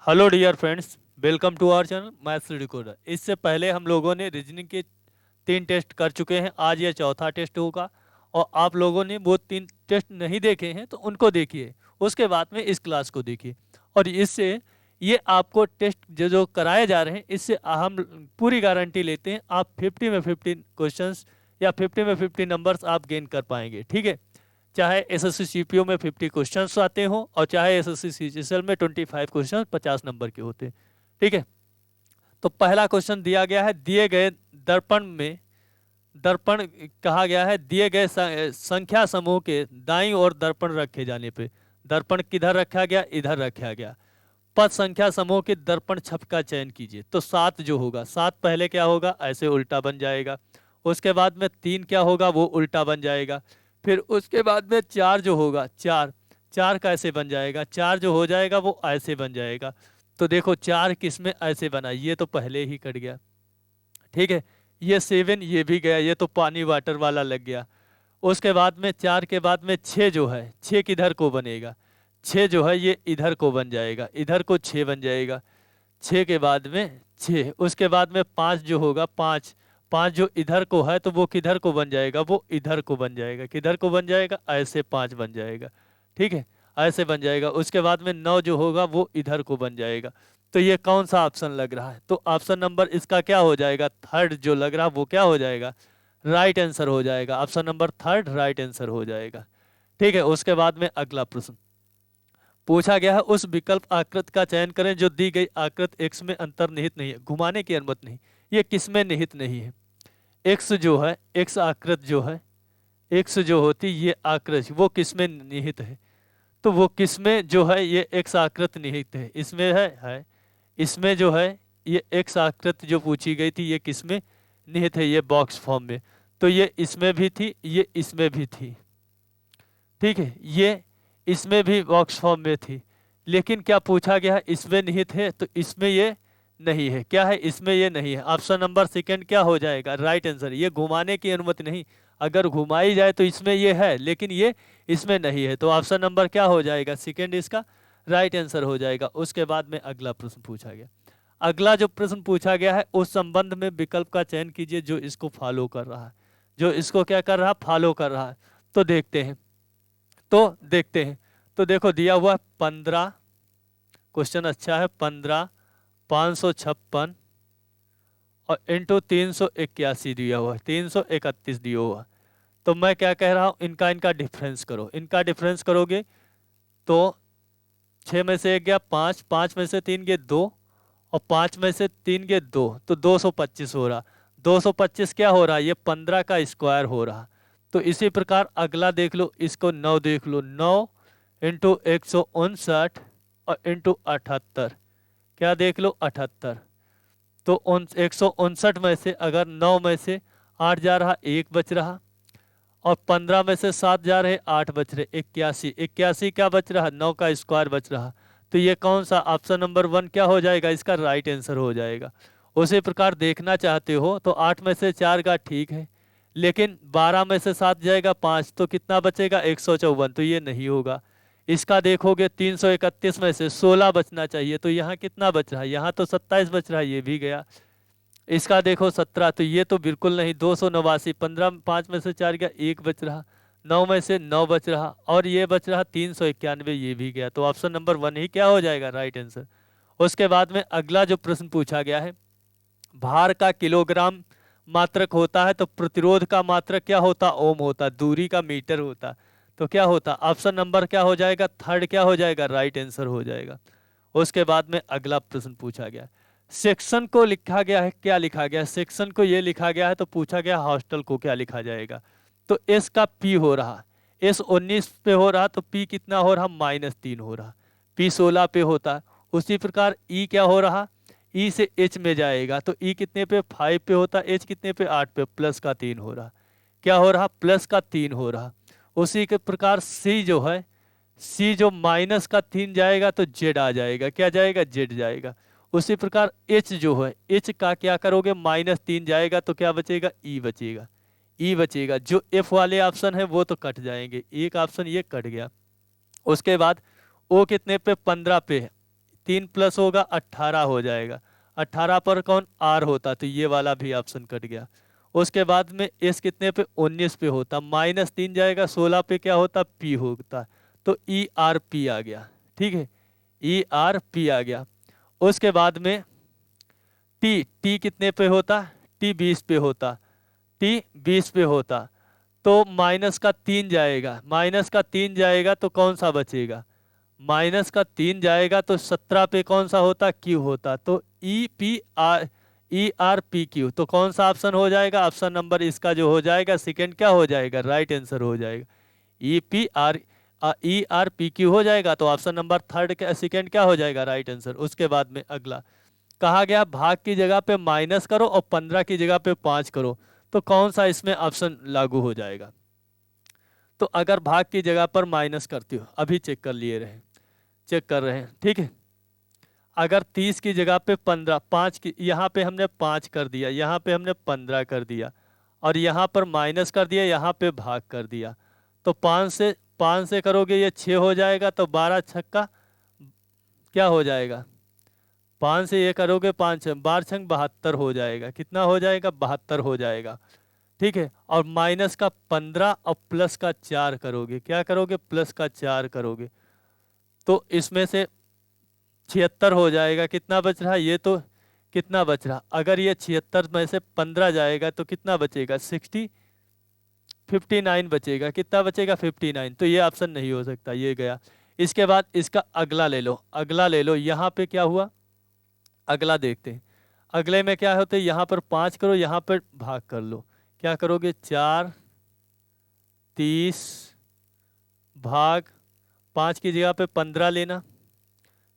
Hello dear friends, welcome to our channel maths decoder. इससे पहले हम लोगों ने रीजनिंग के 3 टेस्ट कर चुके हैं। आज ये चौथा टेस्ट होगा और आप लोगों ने वो 3 टेस्ट नहीं देखे हैं तो उनको देखिए, उसके बाद में इस क्लास को देखिए। और इससे ये आपको टेस्ट जो जो कराए जा रहे हैं, इससे हम पूरी गारंटी लेते हैं आप 50 में 50 क्वेश्चंस या 50 में 50 नंबर्स आप गेन कर पाएंगे। ठीक है, चाहे एसएससी सीपीओ में 50 क्वेश्चंस आते हो और चाहे एसएससी सीजीएल में 25 क्वेश्चन 50 नंबर के होते हैं। ठीक है, तो पहला क्वेश्चन दिया गया है, दिए गए दर्पण में, दर्पण कहा गया है दिए गए संख्या समूह के दाईं ओर दर्पण रखे जाने पे दर्पण किधर रखा गया, इधर रखा गया। पद संख्या समूह के दर्पण छप का चयन कीजिए। तो 7 जो होगा, 7 पहले क्या होगा, ऐसे उल्टा बन जाएगा। उसके बाद में 3 क्या होगा, वो उल्टा बन जाएगा। फिर उसके बाद में 4 जो होगा, 4 4 कैसे बन जाएगा, 4 जो हो जाएगा वो ऐसे बन जाएगा। तो देखो 4 किस में ऐसे बना, ये तो पहले ही कट गया। ठीक है, ये 7 ये भी गया, ये तो पानी वाटर वाला लग गया। उसके बाद में 4 के बाद में 6 जो है, 6 किधर को बनेगा, 6 जो है ये इधर को बन जाएगा, इधर को 6 बन जाएगा। 6 के बाद में 6, उसके बाद में 5 जो होगा, 5 5 जो इधर को है तो वो किधर को बन जाएगा, वो इधर को बन जाएगा। किधर को बन जाएगा, ऐसे 5 बन जाएगा। ठीक है, ऐसे बन जाएगा। उसके बाद में 9 जो होगा वो इधर को बन जाएगा। तो ये कौन सा ऑप्शन लग रहा है, तो ऑप्शन नंबर इसका क्या हो जाएगा, थर्ड जो लग रहा है वो क्या हो जाएगा, राइट आंसर हो जाएगा। Option number third right answer हो जाएगा। ठीक है, उसके बाद में अगला प्रश्न पूछा गया है, उस विकल्प आकृत का चयन करें जो दी गई आकृत एक्स में अंतर्निहित नहीं है। घुमाने की अनुमति नहीं, ये किस में निहित नहीं है। एक्स जो है, एक्स आकृत जो है, एक्स जो होती ये आकृत वो किस में निहित है, तो वो किस में जो है ये एक्स आकृत निहित है, इसमें है। इसमें जो है ये एक्स आकृत जो पूछी गई थी ये किस में निहित है, ये बॉक्स फॉर्म में। तो ये इसमें भी थी, ये इसमें भी थी। ठीक है, ये इसमें भी बॉक्स फॉर्म में थी, लेकिन क्या पूछा गया है, इसमें निहित है, तो इसमें ये नहीं है। क्या है, इसमें ये नहीं है। ऑप्शन नंबर सेकंड क्या हो जाएगा, राइट आंसर। ये घुमाने की अनुमति नहीं, अगर घुमाई जाए तो इसमें ये है, लेकिन ये इसमें नहीं है। तो ऑप्शन नंबर क्या हो जाएगा, सेकंड इसका राइट आंसर हो जाएगा। उसके बाद में अगला प्रश्न पूछा गया, अगला जो प्रश्न पूछा गया है, उस संबंध में विकल्प का चयन कीजिए जो इसको फॉलो कर रहा है, जो इसको क्या कर रहा है, फॉलो कर रहा है। तो देखते हैं, तो देखो दिया हुआ 15, क्वेश्चन अच्छा है, 15 556 और इंटू 381 दिया हुआ है, 331 दिया हुआ है। तो मैं क्या कह रहा हूँ, इनका इनका डिफरेंस करो। इनका डिफरेंस करोगे तो 6 में से 1 गया 5, 5 में से 3 गए 2 और 5 में से 3 गए 2, तो 225 हो रहा। 225 क्या हो रहा, ये 15 का स्क्वायर हो रहा। तो इसी प्रकार अगला देख लो, इसको 9 देख लो, 9 इंटू 159 और इंटू 78, क्या देख लो 78। तो 159 में से अगर 9 में से 8 जा रहा, 1 बच रहा, और 15 में से 7 जा रहे, 8 बच रहे, 81। 81 क्या बच रहा, 9 का स्क्वायर बच रहा। तो ये कौन सा, ऑप्शन नंबर 1 क्या हो जाएगा, इसका राइट आंसर हो जाएगा। उसी प्रकार देखना चाहते हो तो 8 में से 4 का ठीक है, लेकिन 12 में से 7 जाएगा 5, तो कितना बचेगा 154, तो ये नहीं होगा। इसका देखोगे 331 में से 16 बचना चाहिए, तो यहाँ कितना बच रहा है, यहाँ तो 27 बच रहा है, ये भी गया। इसका देखो 17, तो ये तो बिल्कुल नहीं, 289। 15 5 में से 4 गया, 1 बच रहा, 9 में से 9 बच रहा, और ये बच रहा 391, ये भी गया। तो ऑप्शन नंबर 1 ही क्या हो जाएगा, राइट आंसर। उसके बाद में अगला जो प्रश्न पूछा गया है, भार का किलोग्राम मात्रक होता है तो प्रतिरोध का मात्रक क्या होता, ओम होता, दूरी का मीटर होता। तो क्या होता, ऑप्शन नंबर क्या हो जाएगा, थर्ड क्या हो जाएगा, राइट आंसर हो जाएगा। उसके बाद में अगला प्रश्न पूछा गया, सेक्शन को लिखा गया है, क्या लिखा गया, सेक्शन को ये लिखा गया है, तो पूछा गया हॉस्टल को क्या लिखा जाएगा। तो एस का पी हो रहा, एस 19 पे हो रहा, तो पी कितना हो रहा, -3 हो रहा। पी 16 पे होता है। उसी प्रकार ई क्या हो रहा, ई से एच में जाएगा, तो ई कितने पे 5 पे होता, एच कितने पे 8 पे, प्लस का 3 हो रहा। क्या हो रहा, प्लस का 3 हो रहा। उसी के प्रकार सी जो है, सी जो -3 जाएगा तो जेड आ जाएगा, क्या जाएगा, जेड जाएगा। उसी प्रकार एच जो है, एच का क्या करोगे, -3 जाएगा तो क्या बचेगा, ई बचेगा। ई बचेगा, जो एफ वाले ऑप्शन है वो तो कट जाएंगे, एक ऑप्शन ये कट गया। उसके बाद ओ कितने पे, 15 पे है, 3 प्लस होगा 18 हो जाएगा। 18 पर कौन आर होता, तो ये वाला भी ऑप्शन कट गया। उसके बाद में एस कितने पे 19 पे होता, -3 जाएगा 16 पे क्या होता पी होता, तो ई आर पी आ गया। ठीक है, ई आर पी आ गया। उसके बाद में टी, टी कितने पे होता, टी 20 पे होता, टी 20 पे होता, तो -3 जाएगा, -3 जाएगा तो कौन सा बचेगा, -3 जाएगा तो 17 पे कौन सा होता क्यू होता, तो ई आर पी क्यू, तो कौन सा ऑप्शन हो जाएगा, ऑप्शन नंबर इसका जो हो जाएगा सेकंड क्या हो जाएगा, राइट आंसर हो जाएगा। ई आर पी क्यू हो जाएगा, तो ऑप्शन नंबर थर्ड का सेकंड क्या हो जाएगा, राइट आंसर। उसके बाद में अगला कहा गया भाग की जगह पे माइनस करो और 15 की जगह पे 5 करो, तो कौन सा इसमें ऑप्शन लागू हो जाएगा। तो अगर भाग की जगह पर माइनस करती हो, अभी चेक कर लिए रहे, चेक कर रहे हैं, ठीक है। अगर 30 की जगह पे 15, 5 की यहाँ पे हमने 5 कर दिया, यहाँ पे हमने 15 कर दिया, और यहाँ पर माइनस कर दिया, यहाँ पे भाग कर दिया, तो 5 से करोगे ये 6 हो जाएगा, तो 12 छक्का क्या हो जाएगा, 5 से ये करोगे 5 12 छंग 72 हो जाएगा, कितना हो जाएगा 72 हो जाएगा। ठीक है, और माइनस का 15 और प्लस का 4 करोगे, क्या करोगे प्लस का 4 करोगे, तो इसमें से 76 हो जाएगा। कितना बच रहा ये, तो कितना बच रहा, अगर ये 76 में से 15 जाएगा तो कितना बचेगा 59 बचेगा, कितना बचेगा 59, तो ये ऑप्शन नहीं हो सकता, ये गया। इसके बाद इसका अगला ले लो, अगला ले लो, यहाँ पे क्या हुआ, अगला देखते हैं। अगले में क्या होते, यहाँ पर 5 करो, यहाँ पर भाग कर लो, क्या करोगे 4 30 भाग 5 की जगह पे 15 लेना,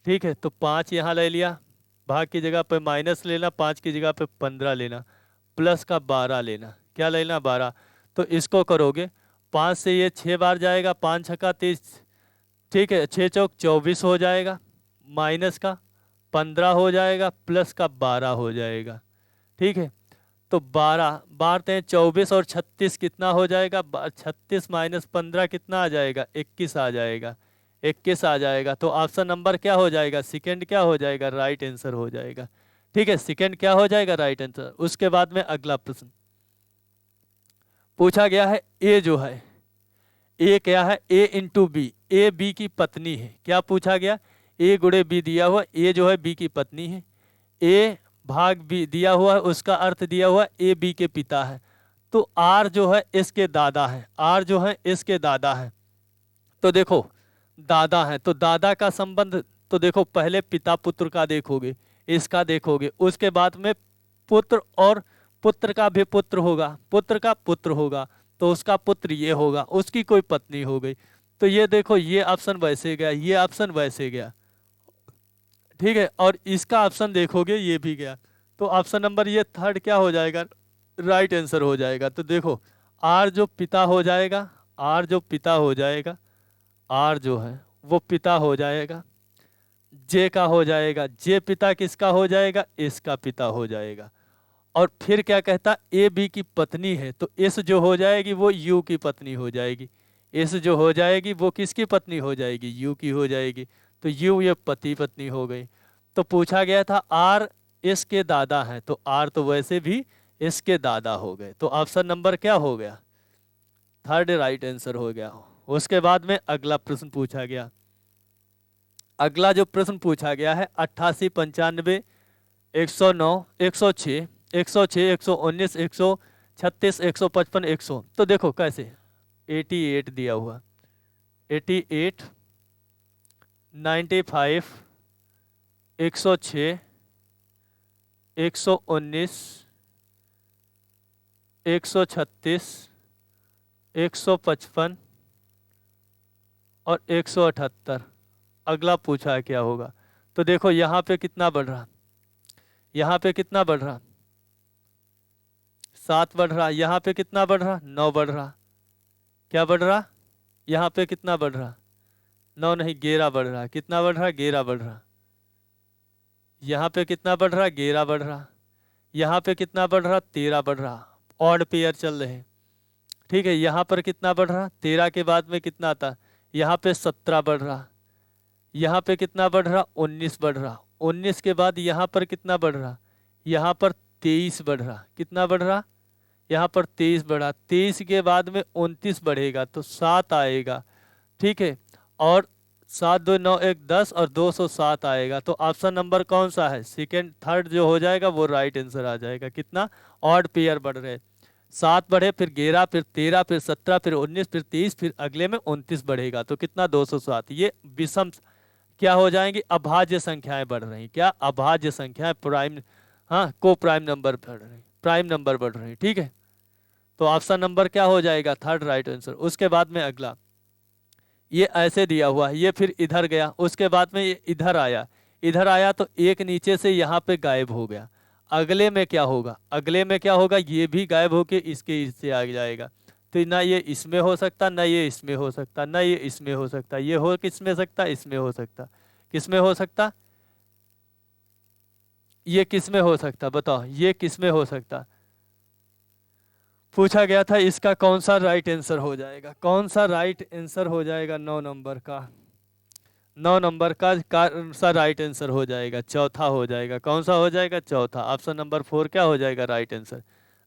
ठीक है, तो 5 यहाँ ले लिया, भाग की जगह पे माइनस लेना, 5 की जगह पे 15 लेना, प्लस का 12 लेना, क्या लेना 12, तो इसको करोगे 5 से ये 6 बार जाएगा, 5 छक्का 30, ठीक है, 6 चौक 24 हो जाएगा, माइनस का 15 हो जाएगा, प्लस का 12 हो जाएगा। ठीक है, तो 12 बारते हैं 24 और 36 कितना हो जाएगा, 36 माइनस 15 कितना आ जाएगा 21 आ जाएगा, 21 आ जाएगा, तो ऑप्शन नंबर क्या हो जाएगा सेकंड क्या हो जाएगा, राइट आंसर हो जाएगा। ठीक है, सेकंड क्या हो जाएगा, राइट आंसर। उसके बाद में अगला प्रश्न पूछा गया है, ए जो है, ए क्या है, ए इंटू बी, ए बी की पत्नी है, क्या पूछा गया, ए गुणे बी दिया हुआ, ए जो है बी की पत्नी है, ए भाग बी दिया हुआ है, उसका अर्थ दिया हुआ ए बी के पिता है, तो आर जो है इसके दादा है, आर जो है इसके दादा है, तो देखो दादा है, तो दादा का संबंध, तो देखो पहले पिता पुत्र का देखोगे, इसका देखोगे, उसके बाद में पुत्र, और पुत्र का भी पुत्र होगा, पुत्र का पुत्र होगा, तो उसका पुत्र ये होगा, उसकी कोई पत्नी हो गई, तो ये देखो ये ऑप्शन वैसे गया, ये ऑप्शन वैसे गया। ठीक है, और इसका ऑप्शन देखोगे ये भी गया, तो ऑप्शन नंबर ये थर्ड क्या हो जाएगा, राइट आंसर हो जाएगा। तो देखो आर जो पिता हो जाएगा, आर जो पिता हो जाएगा, आर जो है वो पिता हो जाएगा, जे का हो जाएगा, जे पिता किसका हो जाएगा, इसका पिता हो जाएगा, और फिर क्या कहता ए बी की पत्नी है, तो एस जो हो जाएगी वो यू की पत्नी हो जाएगी, एस जो हो जाएगी वो किसकी पत्नी हो जाएगी, यू की हो जाएगी, तो यू ये पति पत्नी हो गई। तो पूछा गया था आर एस के दादा हैं, तो आर तो वैसे भी एस के दादा हो गए, तो ऑप्शन नंबर क्या हो गया, थर्ड राइट आंसर हो गया। उसके बाद में अगला प्रश्न पूछा गया, अगला जो प्रश्न पूछा गया है 88 95 109 106 106 119 136 155 100, तो देखो कैसे 88 दिया हुआ, 88 95 106 119 136 155 और 178, अगला पूछा है क्या होगा, तो देखो यहाँ पे कितना बढ़ रहा, यहाँ पे कितना बढ़ रहा 7 बढ़ रहा, यहाँ पे कितना बढ़ रहा 9 बढ़ रहा, क्या बढ़ रहा, यहाँ पे कितना बढ़ रहा 9 नहीं 11 बढ़ रहा, कितना बढ़ रहा 11 बढ़ रहा, यहाँ पे कितना बढ़ रहा 11 बढ़ रहा, यहाँ पे कितना बढ़ रहा 13 बढ़ रहा, ऑड पेयर चल रहे हैं। ठीक है, यहाँ पर कितना बढ़ रहा 13 के बाद में कितना आता, यहाँ पे 17 बढ़ रहा, यहाँ पे कितना बढ़ रहा, 19 बढ़ रहा, 19 के बाद यहाँ पर कितना बढ़ रहा, यहाँ पर 23 बढ़ रहा, कितना बढ़ रहा, यहाँ पर 23 बढ़ा, 23 के बाद में 29 बढ़ेगा तो 7 आएगा, ठीक है। और 7 2 9 1 10 और 207 आएगा। तो ऑप्शन नंबर कौन सा है, सेकेंड थर्ड जो हो जाएगा वो राइट आंसर आ जाएगा। कितना ऑड पेयर बढ़ रहे, 7 बढ़े, फिर 11, फिर 13, फिर 17, फिर 19, फिर 30, फिर अगले में 29 बढ़ेगा तो कितना 207। ये विषम क्या हो जाएंगी, अभाज्य संख्याएं बढ़ रही, क्या अभाज्य संख्याएं, प्राइम, हाँ को प्राइम नंबर बढ़ रही, प्राइम नंबर बढ़ रही, ठीक है। तो ऑप्शन नंबर क्या हो जाएगा, थर्ड राइट आंसर। उसके बाद में अगला, ये ऐसे दिया हुआ है, ये फिर इधर गया, उसके बाद में ये इधर आया, इधर आया तो एक नीचे से यहाँ पे गायब हो गया। अगले में क्या होगा, अगले में क्या होगा, ये भी गायब होके इसके इससे आ जाएगा। तो ना ये इसमें हो सकता, ना ये इसमें हो सकता, ना ये इसमें हो सकता, ये हो किसमें सकता, इसमें हो सकता, किसमें हो सकता, ये किसमें हो सकता, बताओ ये किसमें हो सकता। पूछा गया था इसका कौन सा राइट आंसर हो जाएगा, कौन सा राइट आंसर हो जाएगा, 9 नंबर का, 9 नंबर का कौन सा राइट आंसर हो जाएगा, चौथा हो जाएगा। कौन सा हो जाएगा, चौथा। ऑप्शन नंबर 4 क्या हो जाएगा राइट आंसर।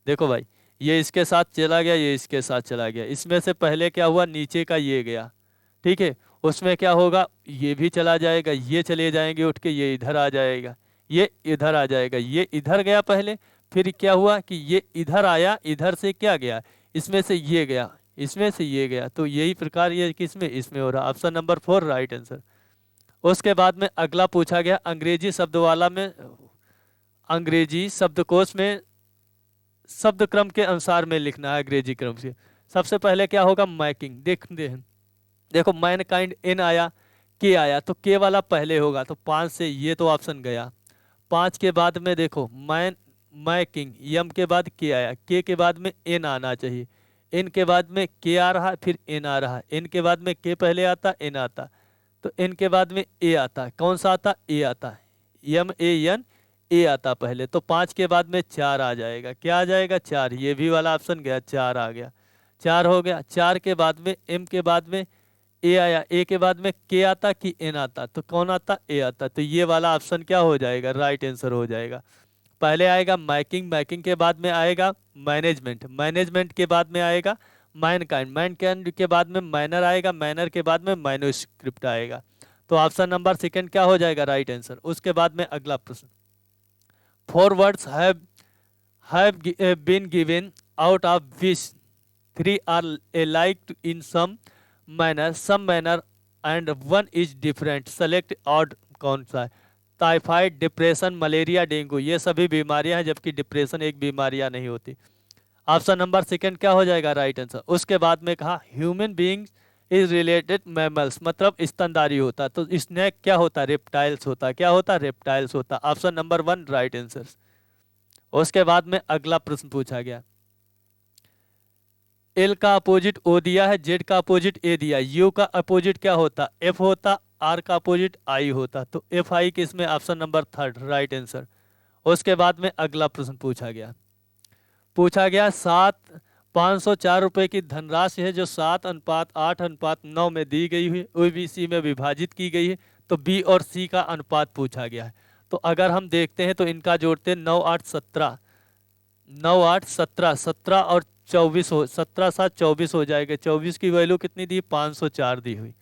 देखो भाई, ये इसके साथ चला गया, ये इसके साथ चला गया, इसमें से पहले क्या हुआ, नीचे का ये गया, ठीक है। उसमें क्या होगा, ये भी चला जाएगा, ये चले जाएंगे उठ के, ये इधर आ जाएगा, ये इधर आ जाएगा, ये इधर गया पहले, फिर क्या हुआ कि ये इधर आया, इधर से क्या गया, इसमें से ये गया, इसमें से ये गया, तो यही प्रकार ये किसमें, इसमें हो रहा। Option number 4 right answer. उसके बाद में अगला पूछा गया, अंग्रेजी शब्दवाला में, अंग्रेजी शब्दकोश में शब्द क्रम के अनुसार में लिखना है, अंग्रेजी क्रम से। सबसे पहले क्या होगा, मैकिंग, देखो मैन काइंड एन आया, के आया, तो के वाला पहले होगा, तो 5 से ये तो ऑप्शन गया। 5 के बाद में देखो मैकिंग, यम के बाद के आया, के बाद में एन आना चाहिए, एन के बाद में के आ रहा, फिर एन आ रहा, एन के बाद में के पहले आता, एन आता, तो एन के बाद में ए आता, कौन सा आता, ए आता, यम ए एन, ए आता पहले, तो 5 के बाद में 4 आ जाएगा, क्या आ जाएगा, 4, ये भी वाला ऑप्शन गया, 4 आ गया, 4 हो गया। 4 के बाद में एम के बाद में ए आया, ए के बाद में के आता कि एन आता, तो कौन आता, ए आता, तो ये वाला ऑप्शन क्या हो जाएगा, राइट आंसर हो जाएगा। पहले आएगा मैकिंग, मैकिंग के बाद में आएगा मैनेजमेंट, मैनेजमेंट के बाद में आएगा मैनकाइंड, मैनकाइंड के बाद में मैनर आएगा, मैनर के बाद में मैन्युस्क्रिप्ट आएगा। तो ऑप्शन नंबर सेकंड क्या हो जाएगा, राइट आंसर। उसके बाद में अगला प्रश्न, 4 words have been given, out of which 3 are alike in some manner and 1 is different, select odd। कौन सा है, टाइफाइड, डिप्रेशन, मलेरिया, डेंगू, ये सभी बीमारियां हैं, जबकि डिप्रेशन एक बीमारियां नहीं होती। ऑप्शन नंबर सेकंड क्या हो जाएगा, राइट आंसर। उसके बाद में कहा human beings is related mammals, मतलब स्तनधारी होता, तो स्नेक क्या होता, रेप्टाइल्स होता, क्या होता, रेप्टाइल्स होता। Option number 1 right answer. उसके बाद में अगला प्रश्न पूछा गया, एल का अपोजिट ओ दिया है, जेड का अपोजिट ए दिया, यू का अपोजिट क्या होता, एफ होता, आर का अपोजिट आई होता, तो एफ आई किसमें, ऑप्शन नंबर 3 राइट आंसर। उसके बाद में अगला प्रश्न पूछा गया 504 रुपए की धनराशि है जो 7:8:9 में दी गई है, ओबीसी में विभाजित की गई है, तो बी और सी का अनुपात पूछा गया है। तो अगर हम देखते हैं तो इनका जोड़ते हैं 9 8 17, 9 8 17, 17 और 24 हो, 17 7 24 हो जाएगा। 24 की वैल्यू कितनी दी, 504 दी हुई,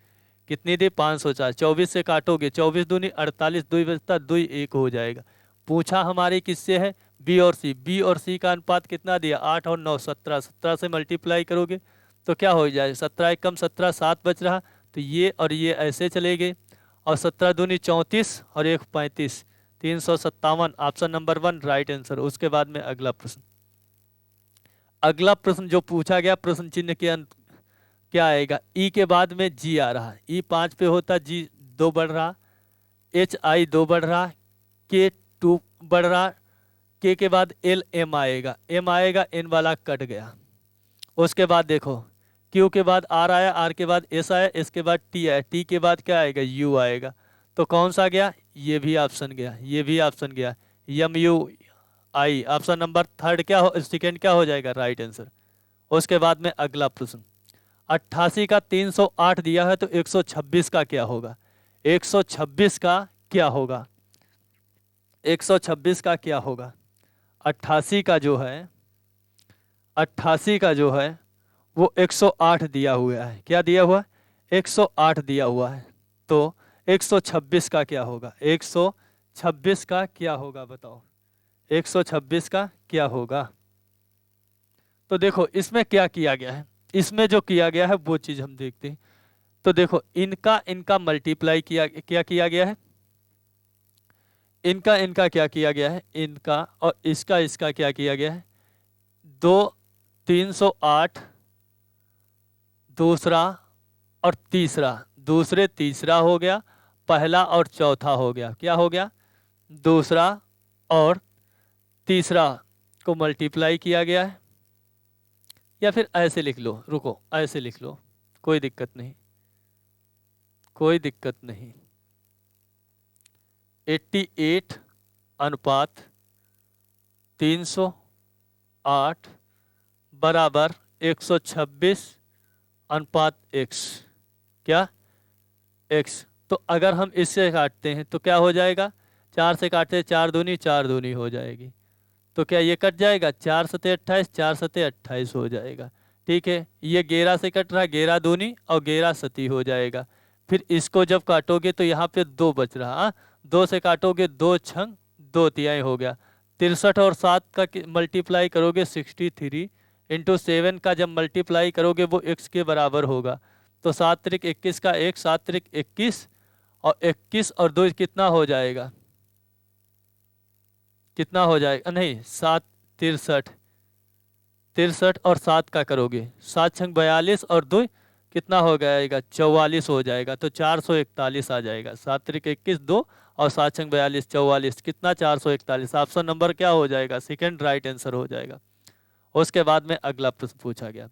कितनी दी, 504, 24 से काटोगे 24 दूनी 48, 2 बचता 2 1 हो जाएगा। पूछा हमारी किससे है, बी और सी, बी और सी का अनुपात कितना दिया, 8 और 9 17, 17 से मल्टीप्लाई करोगे तो क्या हो जाए, 17 1 कम 17, 7 बच रहा, तो ये और ये ऐसे चले गए, और 17 दूनी 34 और 1 35, 357, ऑप्शन नंबर 1 राइट आंसर। उसके बाद में अगला प्रश्न जो पूछा गया, प्रश्न चिन्ह के अंत क्या आएगा, ई के बाद में जी आ रहा, ई 5 पे होता, जी 2 बढ़ रहा, एच आई 2 बढ़ रहा, के 2 बढ़ रहा, के बाद एल एम आएगा, एम आएगा, एन वाला कट गया। उसके बाद देखो क्यू के बाद आर आया, आर के बाद एस आया, एस के बाद टी आया, टी के बाद क्या आएगा, यू आएगा, तो कौन सा गया, ये भी ऑप्शन गया, ये भी ऑप्शन गया, M U I, option number 3 क्या हो, सेकेंड क्या हो जाएगा, राइट आंसर। उसके बाद में अगला प्रश्न, 88 का 308 दिया है तो 126 का क्या होगा, 126 का क्या होगा? 126 का क्या होगा? 88 का जो है, 88 का जो है वो 108 दिया हुआ है। क्या दिया हुआ है? 108 दिया हुआ है। तो 126 का क्या होगा? 126 का क्या होगा बताओ? 126 का क्या होगा? तो देखो इसमें क्या किया गया है, इसमें जो किया गया है वो चीज हम देखते हैं। तो देखो इनका इनका मल्टीप्लाई क्या किया गया है, इनका इनका क्या किया गया है, इनका और इसका इसका क्या किया गया है, 308 दूसरा और तीसरा, दूसरे तीसरा हो गया, पहला और चौथा हो गया। क्या हो गया? दूसरा और तीसरा को मल्टीप्लाई किया गया है। या फिर ऐसे लिख लो, रुको ऐसे लिख लो, कोई दिक्कत नहीं, कोई दिक्कत नहीं। 88 अनुपात 308 बराबर 126 अनुपात x। क्या? x। तो अगर हम इससे काटते हैं तो क्या हो जाएगा? 4 से काटते 4 दूनी 4 दूनी हो जाएगी। तो क्या ये कट जाएगा? 4 सते 28, 4 सते 28 हो जाएगा। ठीक है, ये 11 से कट रहा है, 11 दूनी और 11 सती हो जाएगा। फिर इसको जब काटोगे तो यहाँ पे 2 बच रहा, 2 से काटोगे 2 छंग 2 तिहाई हो गया। 63 और 7 का मल्टीप्लाई करोगे 63 इंटू 7 का जब मल्टीप्लाई करोगे वो x के बराबर होगा। तो 7 त्रिक 21 का 1, 7 त्रिक 21 और 21 और 2 कितना हो जाएगा? कितना हो जाएगा? नहीं 7 63, 63 और 7 का करोगे 7 छंग 42 और 2 कितना हो जाएगा? 44 हो जाएगा। तो 441 आ जाएगा। 7 त्रिक 21 2 और 7 छंग 42 44 कितना? 441। ऑप्शन नंबर क्या हो जाएगा? सेकंड राइट आंसर हो जाएगा। उसके बाद में अगला प्रश्न पूछा गया,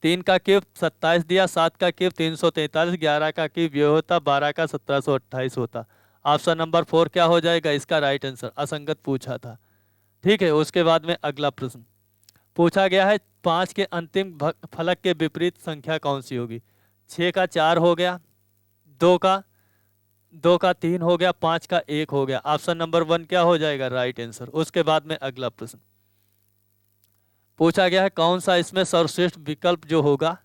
3 का क्यूब 27 दिया, 7 का क्यूब 343, 11 का क्यूब ये होता, 12 का 1728 होता। ऑप्शन नंबर 4 क्या हो जाएगा इसका राइट आंसर? असंगत पूछा था। ठीक है, उसके बाद में अगला प्रश्न पूछा गया है, 5 के अंतिम फलक के विपरीत संख्या कौन सी होगी? 6 का 4 हो गया, 2 का 3 हो गया, 5 का 1 हो गया। ऑप्शन नंबर 1 क्या हो जाएगा राइट आंसर। उसके बाद में अगला प्रश्न पूछा गया है, कौन सा इसमें सर्वश्रेष्ठ विकल्प जो होगा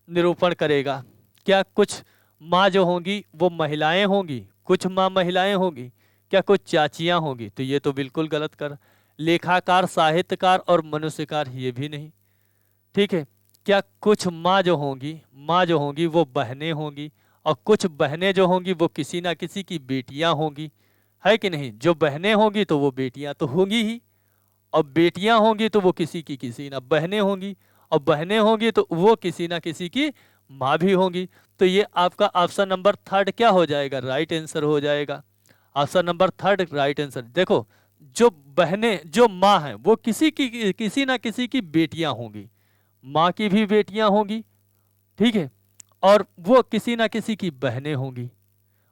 निरूपण करेगा? क्या कुछ माँ जो होंगी वो महिलाएं होंगी, कुछ माँ महिलाएं होंगी, क्या कुछ चाचियां होंगी? तो ये तो बिल्कुल गलत कर। लेखाकार, साहित्यकार और मनुष्यकार, ये भी नहीं। ठीक है, क्या कुछ माँ जो होंगी वो बहनें होंगी, और कुछ बहनें जो होंगी वो किसी ना किसी की बेटियां होंगी, है कि नहीं? जो बहनें होंगी तो वो बेटियां तो होंगी ही, और बेटियां होंगी तो वो किसी ना बहनें होंगी, और बहनें होंगी तो वो किसी ना किसी की माँ भी होंगी। तो ये आपका ऑप्शन नंबर 3 क्या हो जाएगा राइट आंसर हो जाएगा। Option number 3 right answer. देखो जो बहनें जो माँ हैं वो किसी ना किसी की बेटियां होंगी, माँ की भी बेटियां होंगी, ठीक है, और वो किसी ना किसी की बहनें होंगी,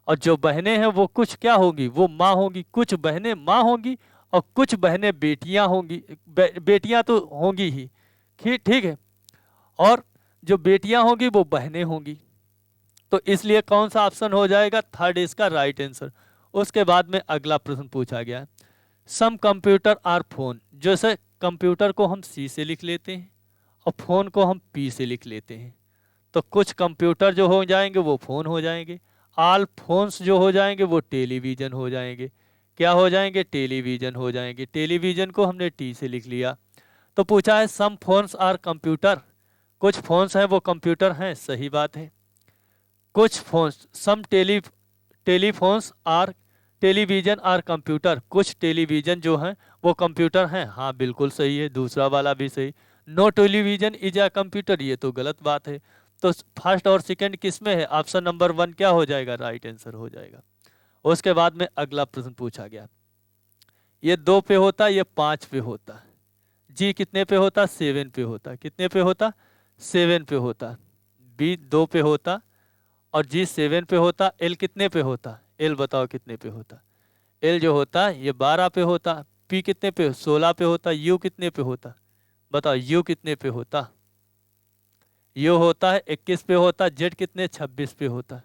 और जो बहनें हैं वो कुछ क्या होंगी? वो माँ होंगी। कुछ बहनें माँ होंगी और कुछ बहनें बेटियां होंगी, बेटियां तो होंगी ही, ठीक है, और जो बेटियां होंगी वो बहनें होंगी। तो इसलिए कौन सा ऑप्शन हो जाएगा? 3 इसका राइट आंसर। उसके बाद में अगला प्रश्न पूछा गया, सम कंप्यूटर आर फोन, जैसे कंप्यूटर को हम सी से लिख लेते हैं और फोन को हम पी से लिख लेते हैं, तो कुछ कंप्यूटर जो हो जाएंगे वो फोन हो जाएंगे, ऑल फोन्स जो हो जाएंगे वो टेलीविजन हो जाएंगे। क्या हो जाएंगे? टेलीविजन हो जाएंगे। टेलीविजन को हमने टी से लिख लिया। तो पूछा है सम फोन्स आर कंप्यूटर, कुछ फोन्स हैं वो कंप्यूटर हैं, सही बात है। कुछ phones some telephones are television are computer, कुछ टेलीविजन जो हैं वो कंप्यूटर हैं, हाँ बिल्कुल सही है, दूसरा वाला भी सही। No television is a computer, ये तो गलत बात है। तो फर्स्ट और सेकंड किस में है? ऑप्शन नंबर 1 क्या हो जाएगा राइट आंसर हो जाएगा। उसके बाद में अगला प्रश्न पूछा गया, ये 2 पे होता, ये 5 पे होता, जी कितने पे होता? 7 पे होता। कितने पे होता? 7 पे होता। बी 2 पे होता और जी 7 पे होता। एल कितने पे होता? एल बताओ कितने पे होता? एल जो होता ये 12 पे होता। पी कितने पे? 16 पे होता। यू कितने पे होता? बताओ यू कितने पे होता? यू होता है 21 पे होता। जेड कितने? 26 पे होता।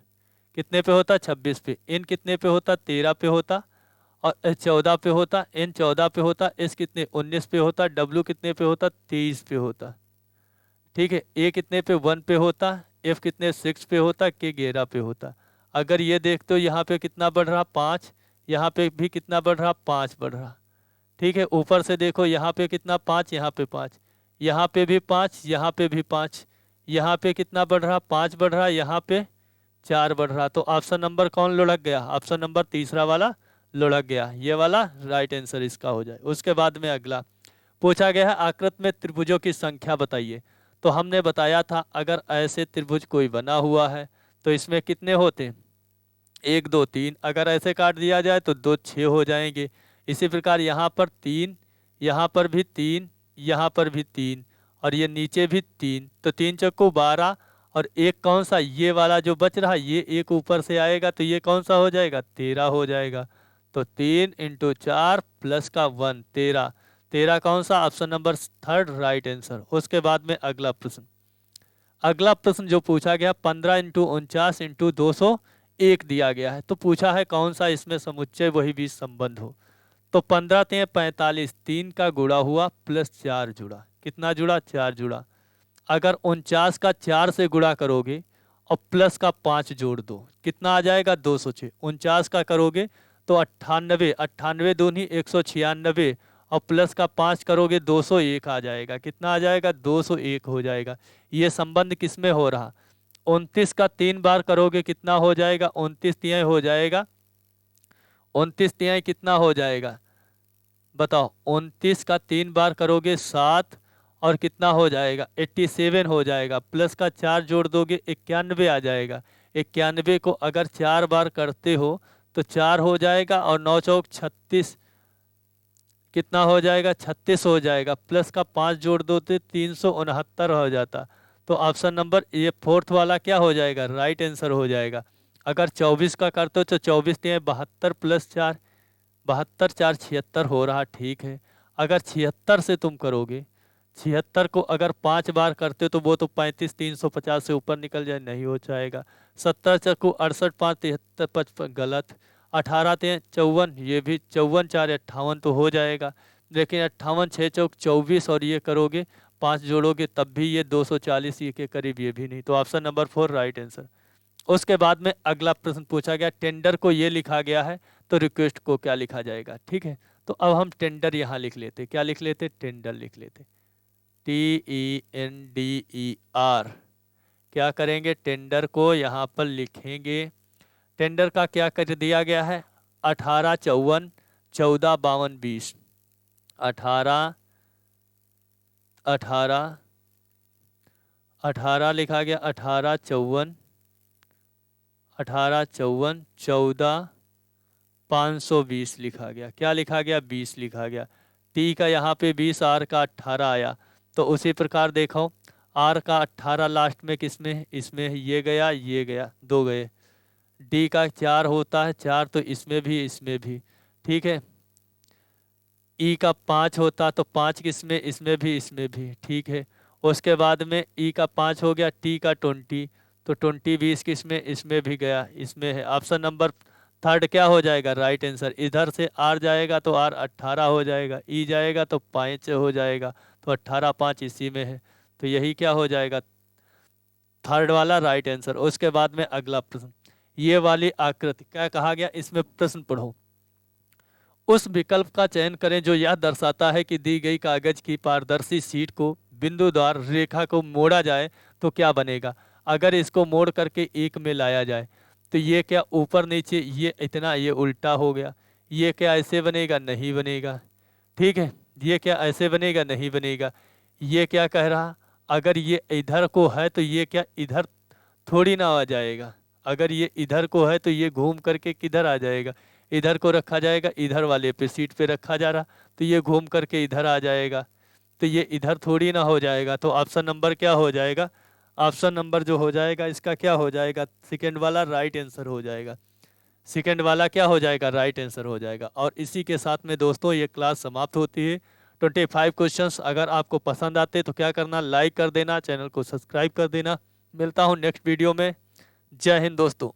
कितने पे होता 26 पे, n कितने पे होता 13 पे होता, और 14 पे होता, n 14 पे होता, s कितने 19 पे होता, w कितने पे होता 23 पे होता। ठीक है, a कितने पे 1 पे होता, f कितने 6 पे होता, k 11 पे होता। अगर ये देखते हो यहाँ पे कितना बढ़ रहा 5, यहाँ पे भी कितना बढ़ रहा 5 बढ़ रहा। ठीक है, ऊपर से देखो यहाँ पे कितना 5, यहाँ पे 5, यहाँ पे भी 5, यहाँ पे भी 5, यहाँ पे कितना बढ़ रहा 5 बढ़ रहा, यहाँ पे 4 बढ़ रहा। तो ऑप्शन नंबर कौन लुढ़क गया, ऑप्शन नंबर तीसरा वाला लुढ़क गया, ये वाला राइट आंसर इसका हो जाए। उसके बाद में अगला पूछा गया है आकृति में त्रिभुजों की संख्या बताइए। तो हमने बताया था अगर ऐसे त्रिभुज कोई बना हुआ है तो इसमें कितने होते, 1 2 3, अगर ऐसे काट दिया जाए तो 2 6 हो जाएंगे। इसी प्रकार यहाँ पर 3, यहाँ पर भी 3, यहाँ पर भी 3, और ये नीचे भी 3, तो 3 चक्कू 12, और एक कौन सा ये वाला जो बच रहा ये एक ऊपर से आएगा तो ये कौन सा हो जाएगा 13 हो जाएगा। तो 3 × 4 प्लस का 1 13, 13 कौन सा option number third right answer. उसके बाद में अगला प्रश्न, अगला प्रश्न जो पूछा गया 15 × 49 × 201 दिया गया है। तो पूछा है कौन सा इसमें समुच्चय वही बीज संबंध हो। तो 15 3 45, 3 का गुणा हुआ प्लस 4 जुड़ा, कितना जुड़ा 4 जुड़ा। अगर 49 का 4 से गुणा करोगे और प्लस का 5 जोड़ दो, कितना आ जाएगा 206। 49 का करोगे तो 98, 98 दूनी 196, और प्लस का 5 करोगे 201 आ जाएगा, कितना आ जाएगा 201 हो जाएगा। ये संबंध किस में हो रहा, 29 का 3 बार करोगे कितना हो जाएगा 29 तिहाई हो जाएगा, 29 तिहाई कितना हो जाएगा बताओ, 29 का 3 बार करोगे 7, और कितना हो जाएगा 87 हो जाएगा, प्लस का 4 जोड़ दोगे 91 आ जाएगा। 91 को अगर 4 बार करते हो तो 4 हो जाएगा, और 9 चौक 36, कितना हो जाएगा 36 हो जाएगा, प्लस का 5 जोड़ दो तो 369 हो जाता। तो ऑप्शन नंबर ये फोर्थ वाला क्या हो जाएगा राइट आंसर हो जाएगा। अगर 24 का करते हो तो 24 तिहाई 72 प्लस 4, 72 4 76 हो रहा, ठीक है। अगर 76 से तुम करोगे, 76 को अगर 5 बार करते हो तो वो तो 35 350 से ऊपर निकल जाए, नहीं हो जाएगा। 70 चक्कू 68 5 73 55 गलत। 18 3 54, ये भी 54 4 58 तो हो जाएगा, लेकिन 58 6 चौक 24, और ये करोगे 5 जोड़ोगे तब भी ये 240 ये के करीब, ये भी नहीं। तो ऑप्शन नंबर 4 राइट आंसर। उसके बाद में अगला प्रश्न पूछा गया टेंडर को ये लिखा गया है तो रिक्वेस्ट को क्या लिखा जाएगा। ठीक है, तो अब हम टेंडर यहाँ लिख लेते, क्या लिख लेते टेंडर लिख लेते, TENDER। क्या करेंगे टेंडर को यहाँ पर लिखेंगे। टेंडर का क्या कर दिया गया है 18 54 14 52 20, 18 18 18 लिखा गया, 18 54 18 54 14 520 लिखा गया, क्या लिखा गया 20 लिखा गया। टी का यहाँ पे 20, आर का 18 आया। तो उसी प्रकार देखो आर का 18 लास्ट में किसमें, इसमें ये गया ये गया, 2 गए। डी का 4 होता है 4, तो इसमें भी, ठीक है। ई का 5 होता तो 5 किसमें, इसमें भी, ठीक है। उसके बाद में ई का 5 हो गया, टी का 20, तो 20 20 किसमें, इसमें भी गया, इसमें है। ऑप्शन नंबर थर्ड क्या हो जाएगा राइट आंसर। इधर से आर जाएगा तो आर 18 हो जाएगा, ई जाएगा तो 5 हो जाएगा, तो 18 5 इसी में है, तो यही क्या हो जाएगा थर्ड वाला राइट आंसर। उसके बाद में अगला प्रश्न, ये वाली आकृति क्या कहा गया, इसमें प्रश्न पढ़ो। उस विकल्प का चयन करें जो यह दर्शाता है कि दी गई कागज की पारदर्शी शीट को बिंदुदार रेखा को मोड़ा जाए तो क्या बनेगा। अगर इसको मोड़ करके एक में लाया जाए तो ये क्या ऊपर नीचे, ये इतना, ये उल्टा हो गया। ये क्या ऐसे बनेगा, नहीं बनेगा, ठीक है। ये क्या ऐसे बनेगा, नहीं बनेगा। ये क्या कह रहा, अगर ये इधर को है तो ये क्या इधर थोड़ी ना आ जाएगा। अगर ये इधर को है तो ये घूम करके किधर आ जाएगा, इधर को रखा जाएगा, इधर वाले पे सीट पे रखा जा रहा, तो ये घूम करके इधर आ जाएगा, तो ये इधर थोड़ी ना हो जाएगा। तो ऑप्शन नंबर क्या हो जाएगा, ऑप्शन नंबर जो हो जाएगा इसका क्या हो जाएगा, सेकेंड वाला राइट आंसर हो जाएगा। सेकेंड वाला क्या हो जाएगा राइट आंसर हो जाएगा। और इसी के साथ में दोस्तों ये क्लास समाप्त होती है। 25 क्वेश्चंस अगर आपको पसंद आते तो क्या करना, लाइक कर देना, चैनल को सब्सक्राइब कर देना। मिलता हूँ नेक्स्ट वीडियो में। जय हिंद दोस्तों।